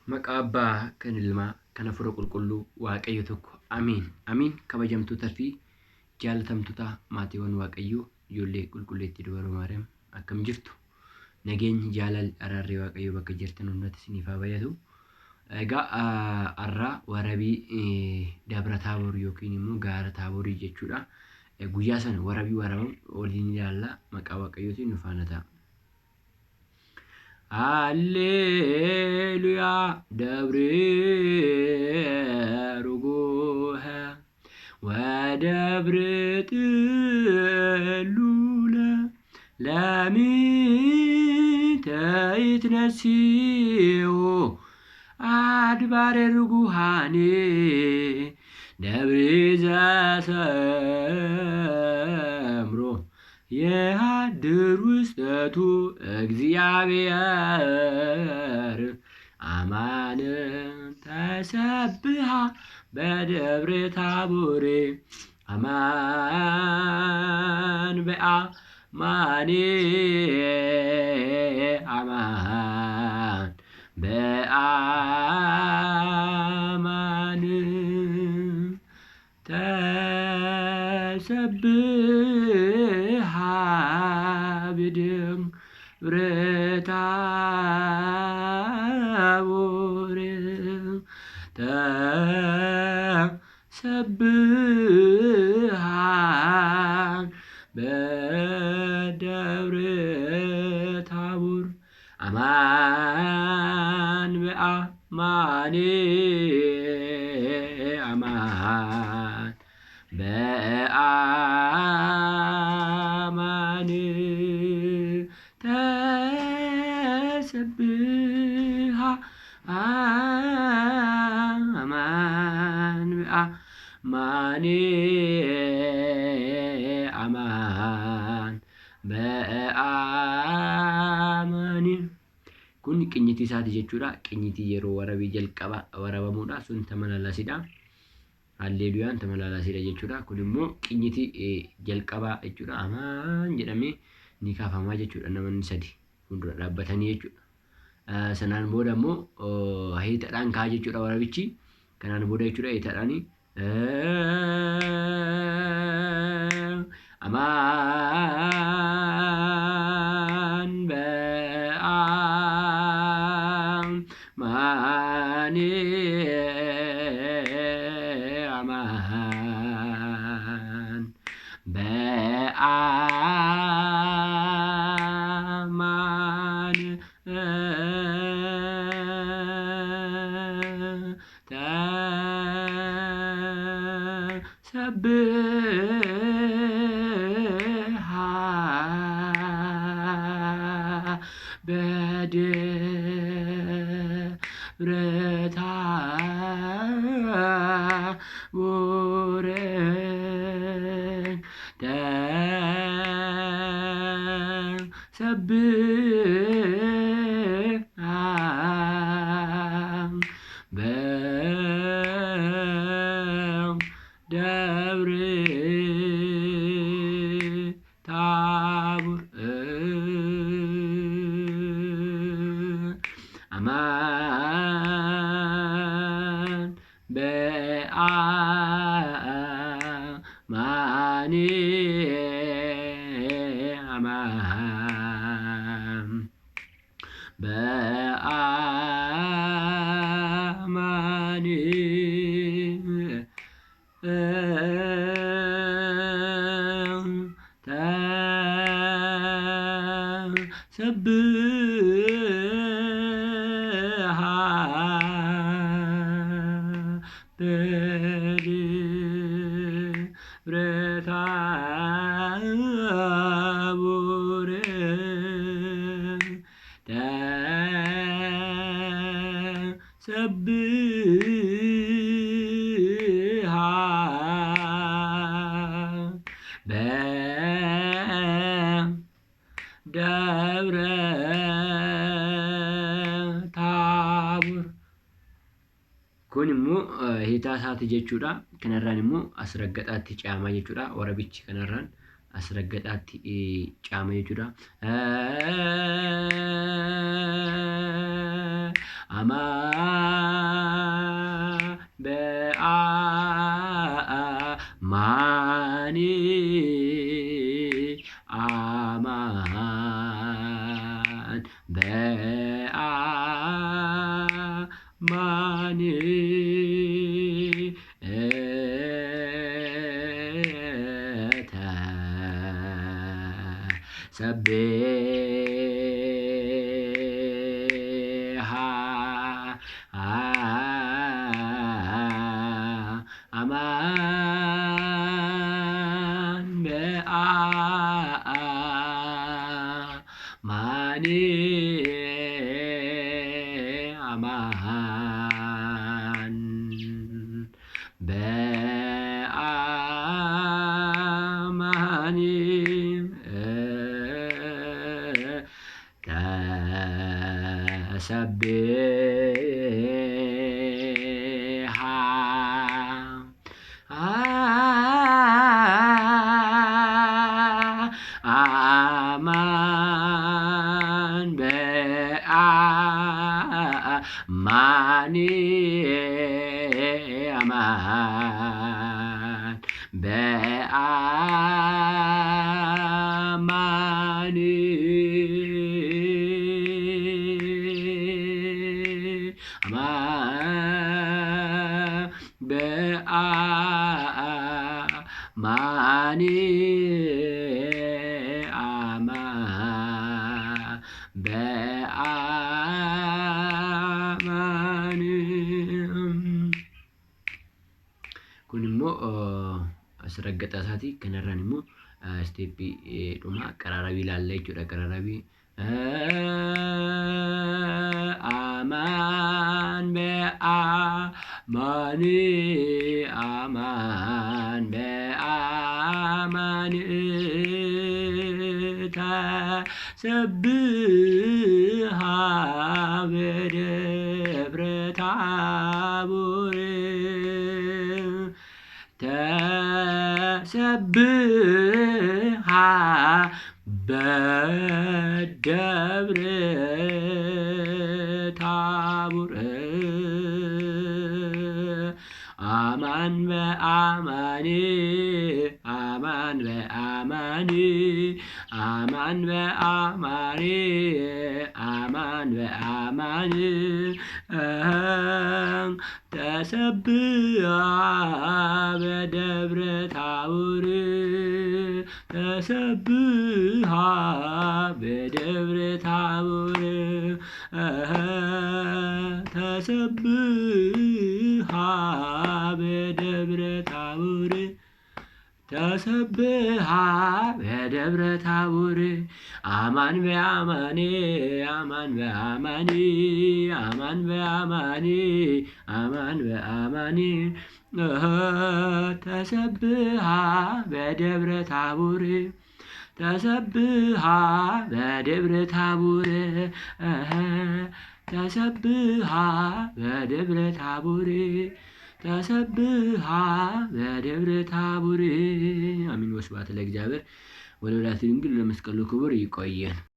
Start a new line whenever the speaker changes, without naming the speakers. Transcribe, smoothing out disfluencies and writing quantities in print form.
Maqaa Abbaa kan Ilmaa kan Hafuura Qulqulluu Waaqayyo tokko amiin amiin. Kabajamtootaa fi jaalatamtoota maatiiwwan Waaqayyoo ijoollee qulqulleettii dubaroo Maariyaam akkam jirtu? Nageenyi jaalala araarri Waaqayyoo bakka jirtan hundatti isiniif haa baay'atu. Egaa har'a warabii Dabra Taaboor yookiin immoo Gaara Taaborii jechuudha. Guyyaa sana warabii warabamu waliin ilaalla. Maqaa Waaqayyootiin nu faana ta'a. ሃሌሉያ ደብረ ርጉህ ወደብረ ጥሉለ ለሚተ ይትነሲዮ አድባረ ርጉሃኔ ደብረ ዘሰምሮ የሃድር ውስጠቱ እግዚአብሔር አማን ተሰብሃ በደብረ ታቦር አማን በአማኔ አማን በአማን ተሰብሃ በደብረ ታቦር ተሰብሃ በደብረ ታቦር አማን በአማኔ አማን በአማን ተሰብሃ አማን በአማን አማን በአማን kun qinyitii isaati jechuudha. Qinyitii yeroo warabii jalqaba warabamuudha. Sun tamalalasidha. Halleeluyaan tamalalasidha jechuudha. Kun immoo qinyitii jalqabaa jechuudha. Amaan jedhamee ni kaafamaa jechuudha. Namoonni sadi fuuldura dhaabbatanii jechuudha. Sanaan booda immoo hiitaadhaan kaa jechuudha warabichi. Kanaan booda jechuudha hiitaadhaani amaan በአማን አማን በአማን ተሰብሃ በደብረ ታቦር ተሰብሃ በደብረ ታቦር አማን በአማን አማን በአማን ተሰብሃ በደብረ ታቦር ተሰብሃ በደብረ ታቦር kun immoo hiitaa isaati jechuudha. Kanarraan immoo asiraggadhaatti caamaa jechuudha. Warabichi kanarraan asiraggadhaatti caama jechuudha. አማን በአማን አማን በአማን ሰብሐ አማን በአማን አማን በአማን ተሰብሐ አማን በአማን አማን በአማን አማን በአማን አማን በአማን kun immoo asirratti isaatii kanarraan immoo steepii dhuma qararabii ilaalla jechuudha. Qararabii aman be'aman aman be'aman ተሰብሐ በደብረ ታቦር ተሰብሐ በደብረ ታቦር አማን በአማን አማን በአማን አማን በአማን አማን በአማን ተሰብሐ በደብረ ታቦር ተሰብሐ በደብረ ታቦር ተሰብሐ በደብረ ታቦር ተሰብሐ በደብረ ታቦር አማን በአማን አማን በአማን አማን በአማን አማን በአማን ተሰብሐ በደብረ ታቦር ተሰብሐ በደብረ ታቦር ተሰብሐ በደብረ ታቦር ተሰብሐ በደብረ ታቦር። አሜን። ወስብሐት ለእግዚአብሔር ወለወላዲቱ ድንግል ለመስቀሉ ክቡር። ይቆየን።